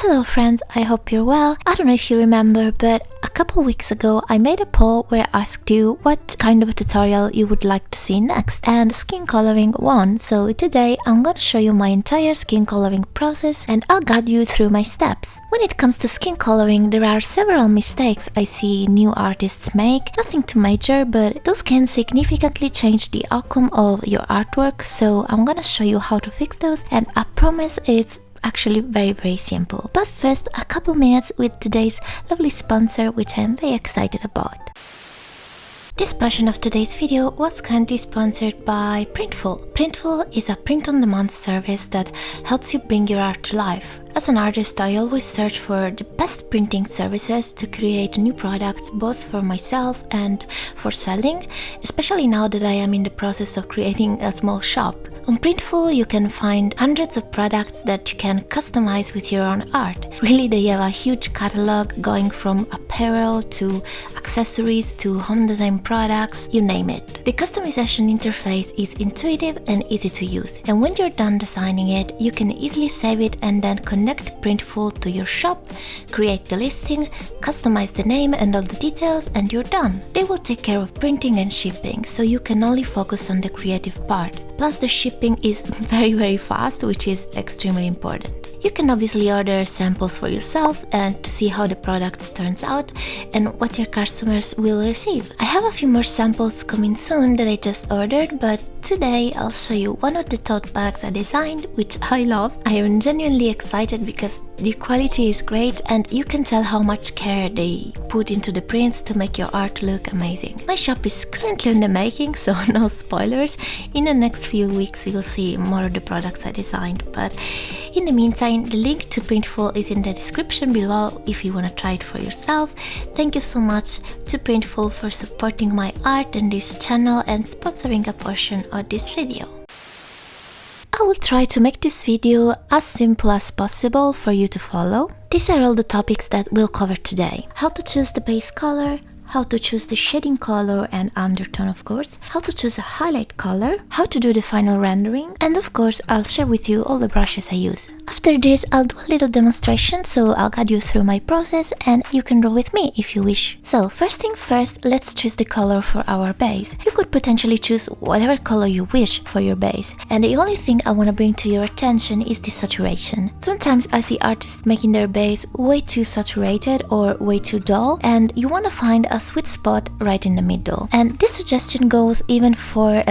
Hello friends, I hope you're well. I don't know if you remember, but a couple weeks ago I made a poll where I asked you what kind of a tutorial you would like to see next, and skin coloring won. So today I'm gonna show you my entire skin coloring process and I'll guide you through my steps. When it comes to skin coloring, there are several mistakes I see new artists make. Nothing too major, but those can significantly change the outcome of your artwork, so I'm gonna show you how to fix those, and I promise it's actually very simple. But first, a couple minutes with today's lovely sponsor, which I'm very excited about. This portion of today's video was kindly sponsored by Printful. Printful is a print-on-demand service that helps you bring your art to life. As an artist, I always search for the best printing services to create new products both for myself and for selling, especially now that I am in the process of creating a small shop. On Printful, you can find hundreds of products that you can customize with your own art. Really, they have a huge catalog going from apparel to accessories to home design products, you name it. The customization interface is intuitive and easy to use, and when you're done designing it, you can easily save it and then connect Printful to your shop, create the listing, customize the name and all the details, and you're done. They will take care of printing and shipping, so you can only focus on the creative part. Plus, the shipping is very fast, which is extremely important. You can obviously order samples for yourself and to see how the products turns out and what your customers will receive. I have a few more samples coming soon that I just ordered, but today I'll show you one of the tote bags I designed, which I love. I am genuinely excited because the quality is great and you can tell how much care they put into the prints to make your art look amazing. My shop is currently in the making, so no spoilers. In the next few weeks you'll see more of the products I designed, but in the meantime, the link to Printful is in the description below if you want to try it for yourself. Thank you so much to Printful for supporting my art and this channel and sponsoring a portion of this video. I will try to make this video as simple as possible for you to follow. These are all the topics that we'll cover today. How to choose the base color, how to choose the shading color and undertone, of course, how to choose a highlight color, how to do the final rendering, and of course I'll share with you all the brushes I use. After this I'll do a little demonstration, so I'll guide you through my process and you can draw with me if you wish. So first thing first, let's choose the color for our base. You could potentially choose whatever color you wish for your base, and the only thing I want to bring to your attention is the saturation. Sometimes I see artists making their base way too saturated or way too dull, and you want to find a sweet spot right in the middle. And this suggestion goes even for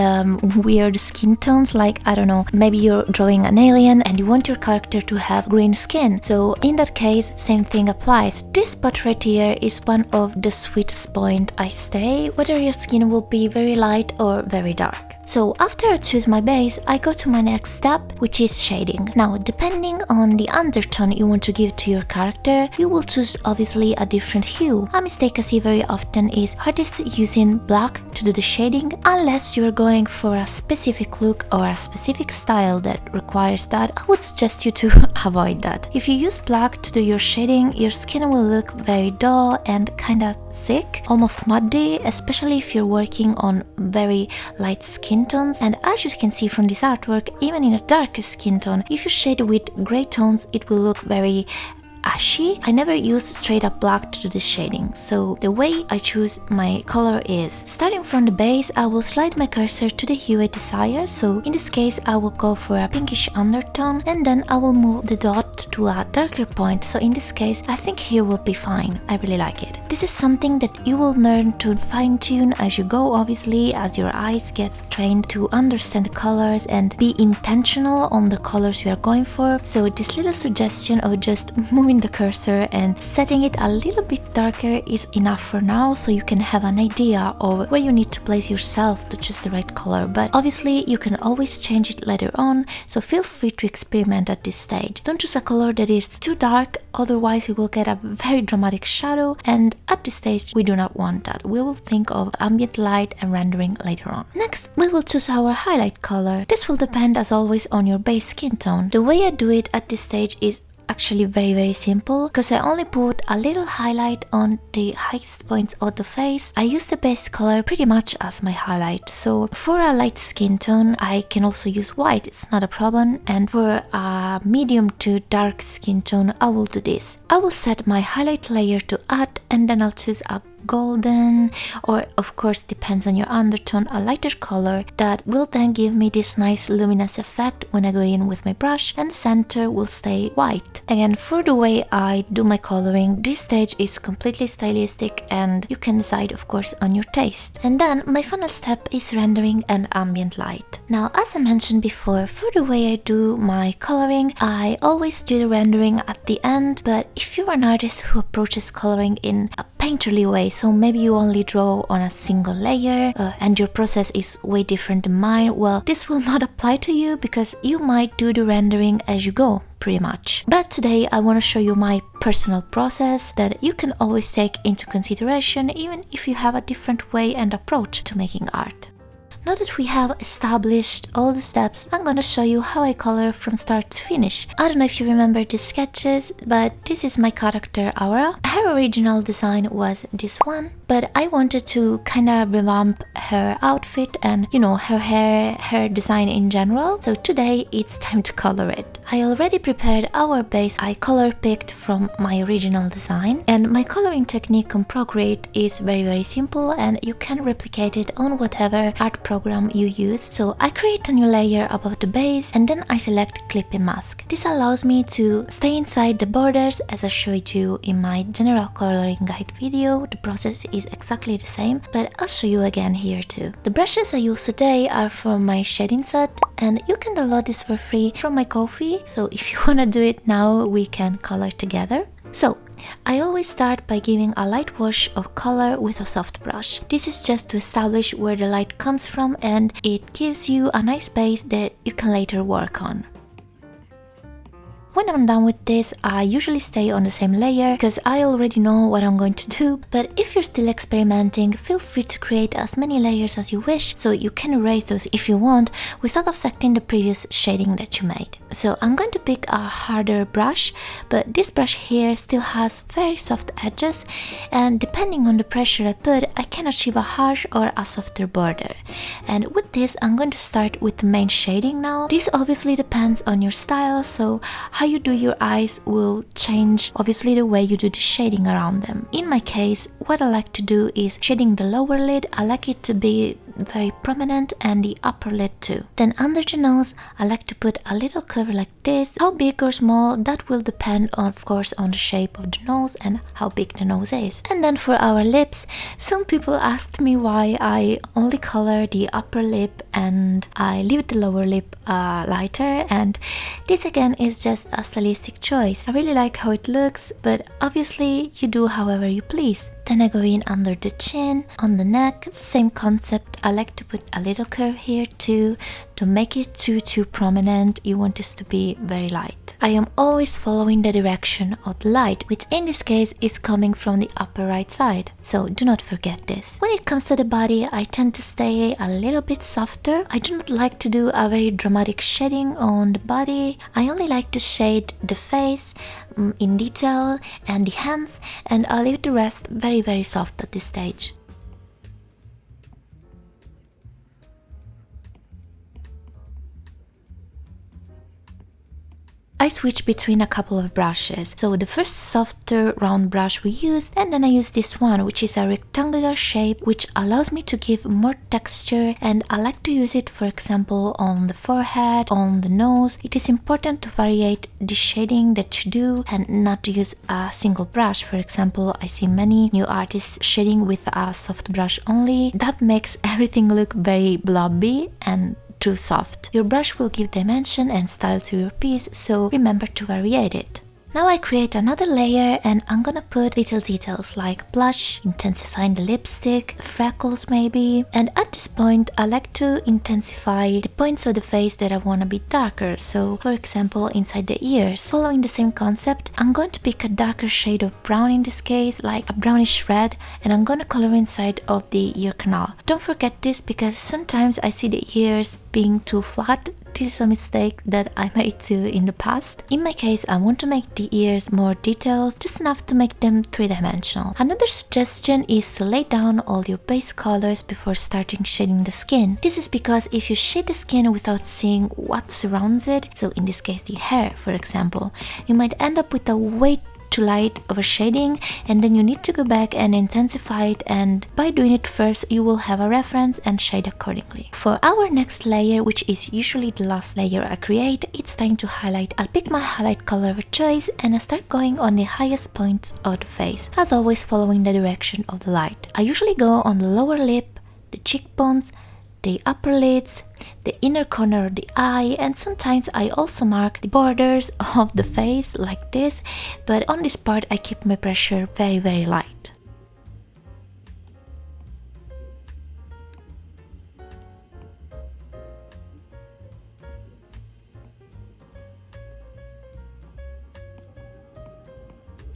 weird skin tones, like, I don't know, maybe you're drawing an alien and you want your character to have green skin. So in that case, same thing applies. This spot right here is one of the sweetest point I say, whether your skin will be very light or very dark. So after I choose my base, I go to my next step, which is shading. Now, depending on the undertone you want to give to your character, you will choose obviously a different hue. A mistake I see very often is artists using black to do the shading, unless you're going for a specific look or a specific style that requires that. I would suggest you to avoid that. If you use black to do your shading, your skin will look very dull and kinda sick, almost muddy, especially if you're working on very light skin tones. And as you can see from this artwork, even in a darker skin tone, if you shade with gray tones, it will look very ashy. I never use straight up black to do the shading, so the way I choose my color is, starting from the base, I will slide my cursor to the hue I desire. So in this case I will go for a pinkish undertone, and then I will move the dot to a darker point. So in this case I think here will be fine. I really like it. This is something that you will learn to fine-tune as you go, obviously, as your eyes get trained to understand colors and be intentional on the colors you are going for. So this little suggestion of just moving the cursor and setting it a little bit darker is enough for now, so you can have an idea of where you need to place yourself to choose the right color. But obviously you can always change it later on, so feel free to experiment at this stage. Don't choose a color that is too dark, otherwise you will get a very dramatic shadow, and at this stage we do not want that. We will think of ambient light and rendering later on. Next, we will choose our highlight color. This will depend as always on your base skin tone. The way I do it at this stage is actually very simple because I only put a little highlight on the highest points of the face. I use the base color pretty much as my highlight, so for a light skin tone I can also use white, it's not a problem, and for a medium to dark skin tone I will do this. I will set my highlight layer to add, and then I'll choose a golden, or of course depends on your undertone, a lighter color that will then give me this nice luminous effect when I go in with my brush, and the center will stay white. Again, for the way I do my coloring, this stage is completely stylistic and you can decide of course on your taste. And then my final step is rendering and ambient light. Now, as I mentioned before, for the way I do my coloring, I always do the rendering at the end, but if you're an artist who approaches coloring in a painterly way, so maybe you only draw on a single layer and your process is way different than mine, well, this will not apply to you because you might do the rendering as you go, pretty much. But today I want to show you my personal process that you can always take into consideration even if you have a different way and approach to making art. Now that we have established all the steps, I'm gonna show you how I color from start to finish. I don't know if you remember these sketches, but this is my character Aura. Her original design was this one, but I wanted to kinda revamp her outfit and, you know, her hair, her design in general. So today it's time to color it. I already prepared our base. I color picked from my original design, and my coloring technique on Procreate is very simple and you can replicate it on whatever art program you use. So I create a new layer above the base and then I select clipping mask. This allows me to stay inside the borders as I showed you in my general coloring guide video. The process is exactly the same, but I'll show you again here too. The brushes I use today are from my shading set and you can download this for free from my Ko-fi, so if you wanna do it now we can color together. So I always start by giving a light wash of color with a soft brush. This is just to establish where the light comes from and it gives you a nice base that you can later work on. When I'm done with this, I usually stay on the same layer because I already know what I'm going to do, but if you're still experimenting, feel free to create as many layers as you wish, so you can erase those if you want without affecting the previous shading that you made. So I'm going to pick a harder brush, but this brush here still has very soft edges, and depending on the pressure I put, I can achieve a harsh or a softer border. And with this, I'm going to start with the main shading now. This obviously depends on your style, so how you do your eyes will change obviously the way you do the shading around them. In my case, what I like to do is shading the lower lid. I like it to be very prominent, and the upper lid too. Then under the nose, I like to put a little curve like this. How big or small, that will depend of course on the shape of the nose and how big the nose is. And then for our lips, some people asked me why I only color the upper lip and I leave the lower lip lighter, and this again is just a stylistic choice. I really like how it looks, but obviously you do however you please. Then I go in under the chin, on the neck, same concept. I like to put a little curve here too, to make it too prominent. You want this to be very light. I am always following the direction of the light, which in this case is coming from the upper right side, so do not forget this. When it comes to the body, I tend to stay a little bit softer. I do not like to do a very dramatic shading on the body. I only like to shade the face in detail and the hands, and I'll leave the rest very soft at this stage. I switch between a couple of brushes. So the first softer round brush we used, and then I use this one, which is a rectangular shape, which allows me to give more texture, and I like to use it, for example, on the forehead, on the nose. It is important to variate the shading that you do and not to use a single brush. For example, I see many new artists shading with a soft brush only. That makes everything look very blobby and too soft. Your brush will give dimension and style to your piece, so remember to variate it. Now I create another layer and I'm gonna put little details like blush, intensifying the lipstick, freckles maybe. And at this point I like to intensify the points of the face that I wanna be darker. So for example, inside the ears. Following the same concept, I'm going to pick a darker shade of brown in this case, like a brownish red, and I'm gonna color inside of the ear canal. Don't forget this because sometimes I see the ears being too flat, this is a mistake that I made too in the past. In my case, I want to make the ears more detailed, just enough to make them three-dimensional. Another suggestion is to lay down all your base colors before starting shading the skin. This is because if you shade the skin without seeing what surrounds it, so in this case the hair for example, you might end up with a way too light of a shading, and then you need to go back and intensify it, and by doing it first you will have a reference and shade accordingly. For our next layer, which is usually the last layer I create, it's time to highlight. I'll pick my highlight color of choice and I start going on the highest points of the face, as always following the direction of the light. I usually go on the lower lip, the cheekbones, the upper lids, the inner corner of the eye, and sometimes I also mark the borders of the face like this, but on this part I keep my pressure very light.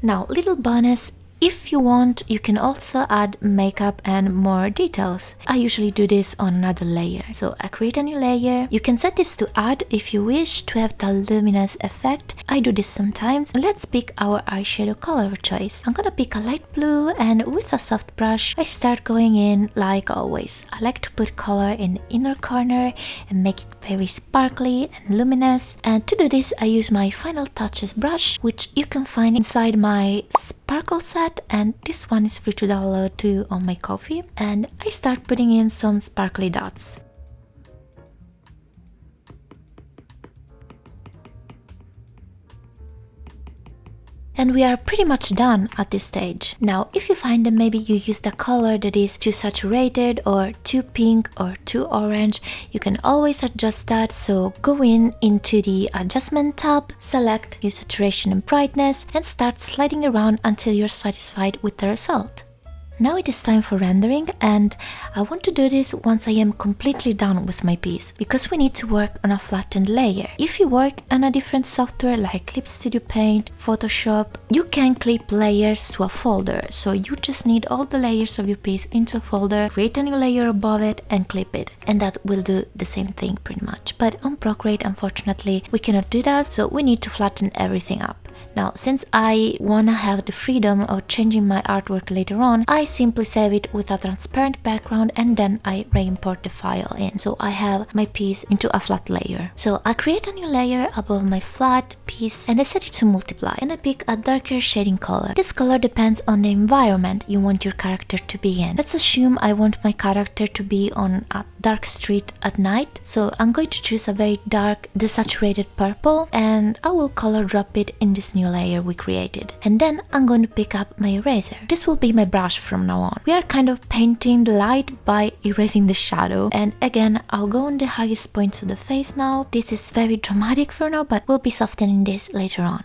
Now, little bonus. If you want, you can also add makeup and more details. I usually do this on another layer. So I create a new layer. You can set this to add if you wish to have the luminous effect. I do this sometimes. Let's pick our eyeshadow color of choice. I'm gonna pick a light blue, and with a soft brush, I start going in like always. I like to put color in the inner corner and make it very sparkly and luminous. And to do this, I use my Final Touches brush, which you can find inside my sparkle set, and this one is free to download too on my Ko-fi. And I start putting in some sparkly dots. And we are pretty much done at this stage. Now, if you find that maybe you used a color that is too saturated or too pink or too orange, you can always adjust that. So go into the adjustment tab, select your saturation and brightness, and start sliding around until you're satisfied with the result. Now it is time for rendering, and I want to do this once I am completely done with my piece, because we need to work on a flattened layer. If you work on a different software like Clip Studio Paint, Photoshop, you can clip layers to a folder, so you just need all the layers of your piece into a folder, create a new layer above it and clip it, and that will do the same thing pretty much. But on Procreate, unfortunately, we cannot do that, so we need to flatten everything up. Now, since I wanna have the freedom of changing my artwork later on, I simply save it with a transparent background and then I re-import the file in. So I have my piece into a flat layer. So I create a new layer above my flat piece and I set it to multiply, and I pick a darker shading color. This color depends on the environment you want your character to be in. Let's assume I want my character to be on a dark street at night. So I'm going to choose a very dark, desaturated purple, and I will color drop it in this new layer we created. And then I'm going to pick up my eraser. This will be my brush from now on. We are kind of painting the light by erasing the shadow. And again, I'll go on the highest points of the face now. This is very dramatic for now, but we'll be softening this later on.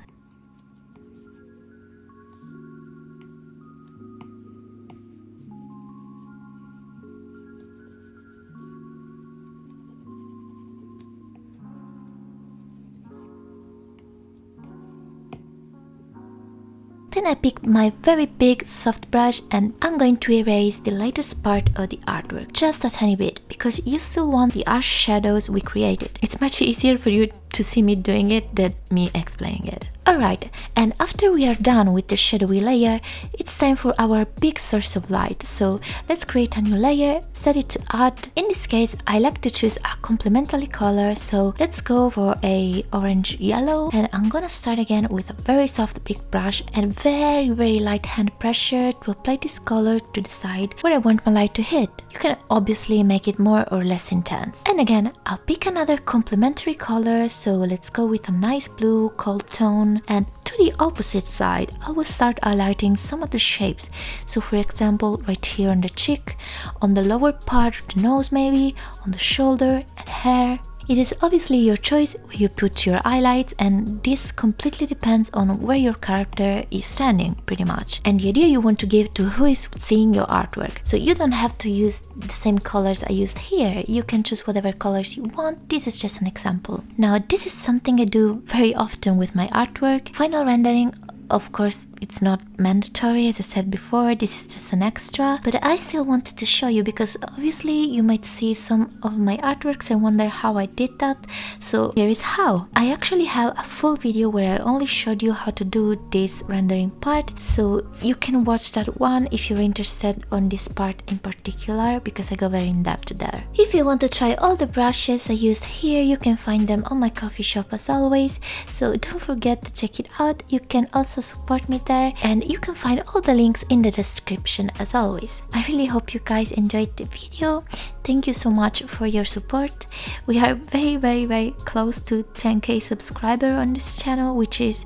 Then I pick my very big soft brush and I'm going to erase the latest part of the artwork, just a tiny bit, because you still want the harsh shadows we created. It's much easier for you to see me doing it than me explaining it. Alright, and after we are done with the shadowy layer, it's time for our big source of light. So let's create a new layer, set it to add. In this case, I like to choose a complementary color, so let's go for a orange yellow, and I'm gonna start again with a very soft big brush and very light hand pressure to apply this color to the side where I want my light to hit. You can obviously make it more or less intense. And again, I'll pick another complementary color, so let's go with a nice blue cold tone. And to the opposite side, I will start highlighting some of the shapes. So for example, right here on the cheek, on the lower part of the nose maybe, on the shoulder and hair. It is obviously your choice where you put your highlights, and this completely depends on where your character is standing pretty much, and the idea you want to give to who is seeing your artwork. So you don't have to use the same colors I used here, you can choose whatever colors you want. This is just an example. Now this is something I do very often with my artwork. Final rendering of course it's not mandatory, as I said before, this is just an extra, but I still wanted to show you because obviously you might see some of my artworks and wonder how I did that. So here is how. I actually have a full video where I only showed you how to do this rendering part, so you can watch that one if you're interested on this part in particular, because I go very in depth there. If you want to try all the brushes I used here, you can find them on my coffee shop as always, so don't forget to check it out. You can also support me there, and you can find all the links in the description as always. I really hope you guys enjoyed the video. Thank you so much for your support. We are very close to 10k subscriber on this channel, which is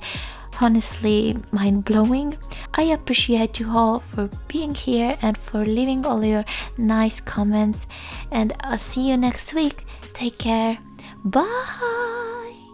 honestly mind-blowing. I appreciate you all for being here and for leaving all your nice comments, and I'll see you next week. Take care. Bye.